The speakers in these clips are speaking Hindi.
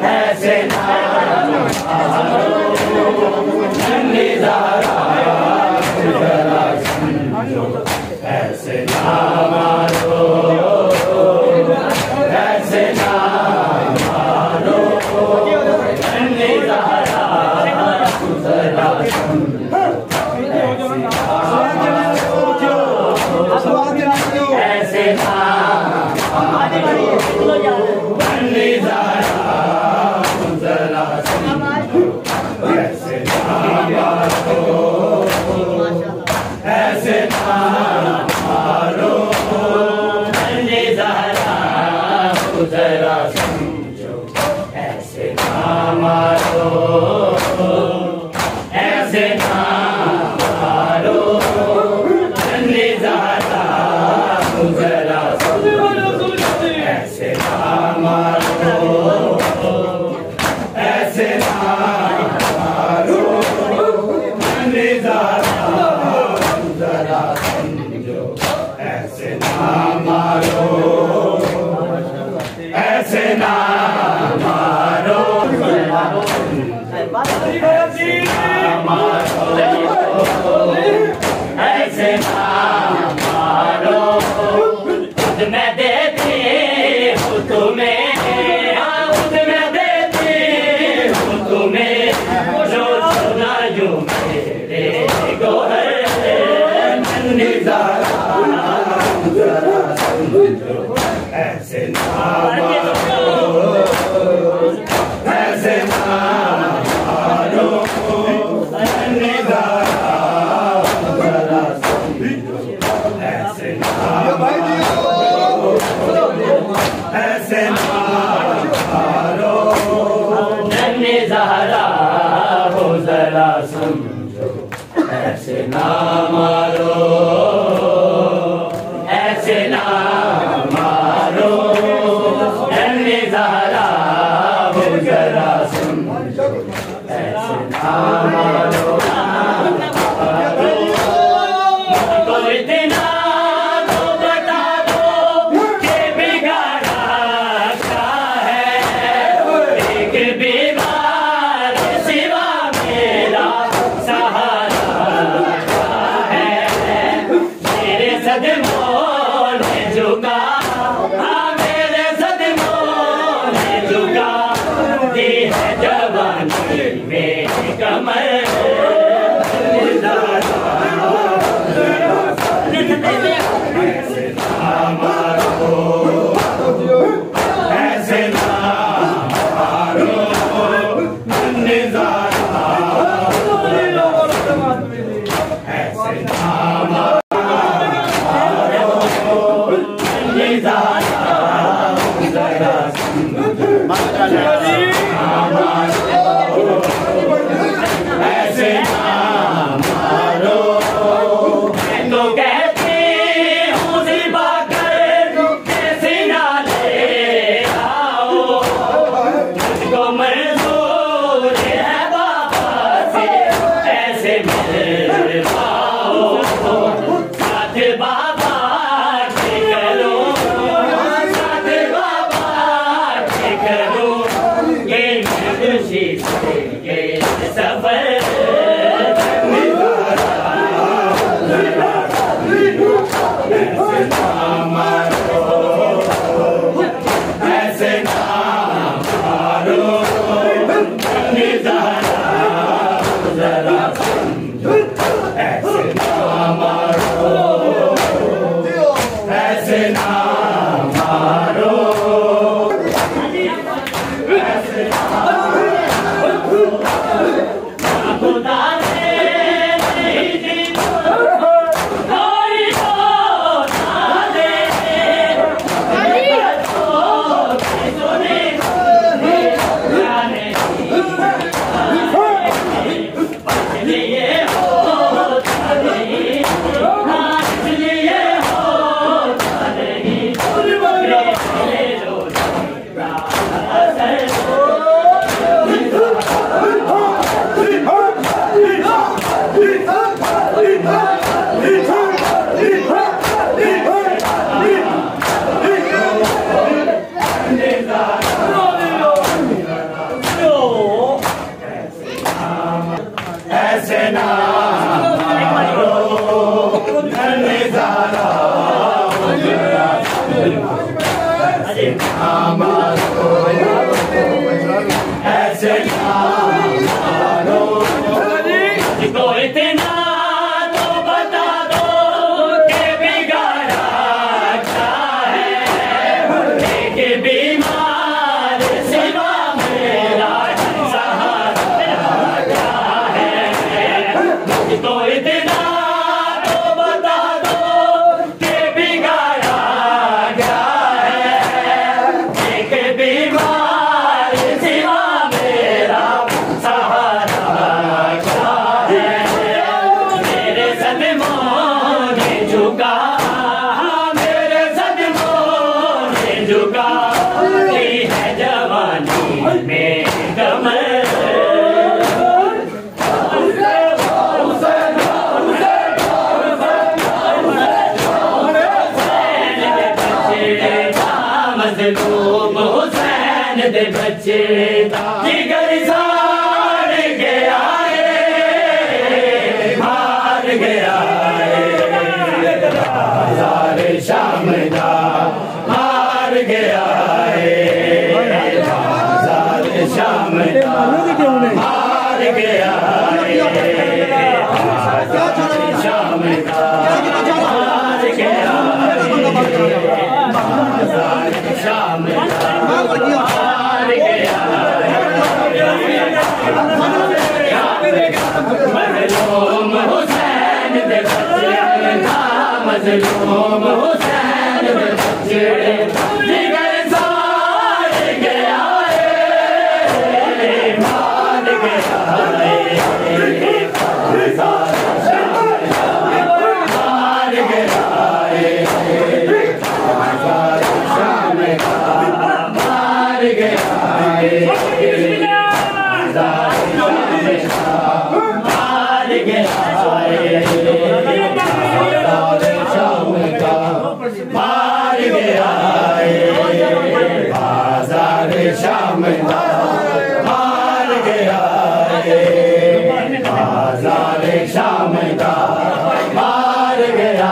ऐसे ना मारो नन्ही ज़हरा जरा समझो, ऐसे ना मारो, ऐसे ना मारो नन्ही ज़हरा जरा समझो, ऐसे ना नन्ही ज़हरा जरा समझो, ऐसे ना मारो, ऐसे ना मारो नन्ही ज़हरा जरा समझो, ऐसे ना मारो, ऐसे ना मारो नन्ही ज़हरा जरा समझो, ऐसे ना मारो, ऐसे ना मारो नन्ही ज़हरा जरा समझो, ऐसे ना मारो, ऐसे ना मारो, ऐसे ना मारो, खुद मैं देती हूँ तुम्हें, खुद मैं देती हूँ तुम्हें, जो सुनायूं मेरे गोहर नन्ही ज़हरा जरा समझो, ऐसे ना मारो, ऐसे ना मारो नन्ही ज़हरा जरा समझो, ऐसे ना मारो, ऐसे ना मारो नन्ही ज़हरा हो जरा समझो, ऐसे ना मारो, ऐसे ना मारो नन्ही ज़हरा हो जरा समझो, ऐसे ना मारो, कोई इतना तो बता दो कि बिगाड़ा क्या है, एक बीमार सिवा मेरा सहारा क्या है, मेरे सदमों ने झुका, हाँ मेरे सदमों ने झुका दी है जवानी मेरी कमर, ऐसे ना मारो, ऐसे ना मारो नन्ही ज़हरा, ऐसे ना मारो नन्ही ज़हरा जरा समझो, ऐसे ना मारो, मैं तो कहती हूँ ज़िबा कर कैसे ना ले आओ, मुझको मंजूर है बाबा से ऐसे मिल पाओ, साथ बाबा के करो, साथ बाबा के करो, ये खुशी से ये सफर ऐसे ना मारो, ऐसे ना मारो नन्ही ज़हरा जरा समझो, ऐसे ना मारो, ऐसे ना मारो, ऐसे ना खुदा ने नहीं दी कोई तो ना दे, सुने जाने इसलिए होता नहीं, इसलिए होता नहीं, असर में कमर मज़लूम हुसैन दे बच्चे जिगर साड़ गया हार गया बाज़ार शाम दा हार गया बाज़ार शाम दा हार गया बाज़ार शाम दा हार गया शाम हार गया मज़लूम हुसैन दे बच्चे मज़लूम हुसैन दे बच्चे जिगर साड़ गया हार गया हार गया हार गया हार गया बाज़ार शाम दा हार गया बाज़ार शाम दा हार गया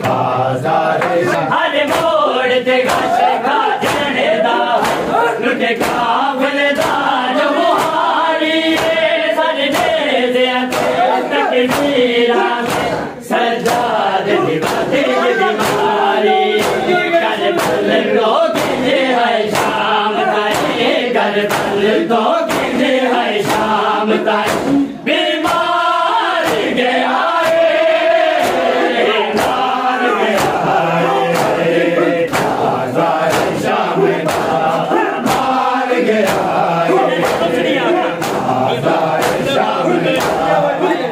बाज़ार हर मोड़ ते गश खा जने दा लुटे काबल दा जो मुहारी सर दे तकबीरा सजाद दिवाते बीमारी करबल तो किने है शाम ताई करबल तो किने है शाम ताई बीमार गया हार गया बाज़ार शाम दा हार गया बाज़ार शाम दा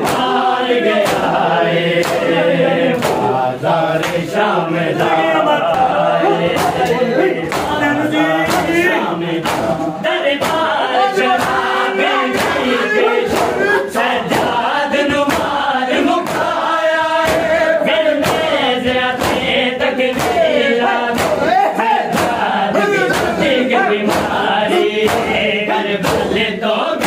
हार गया बाज़ार शाम दा दरबार शराबे सजाद नुमार मुखाया फिर मेज़ अपने तकबीरा सजाद की बीमारी करबल तो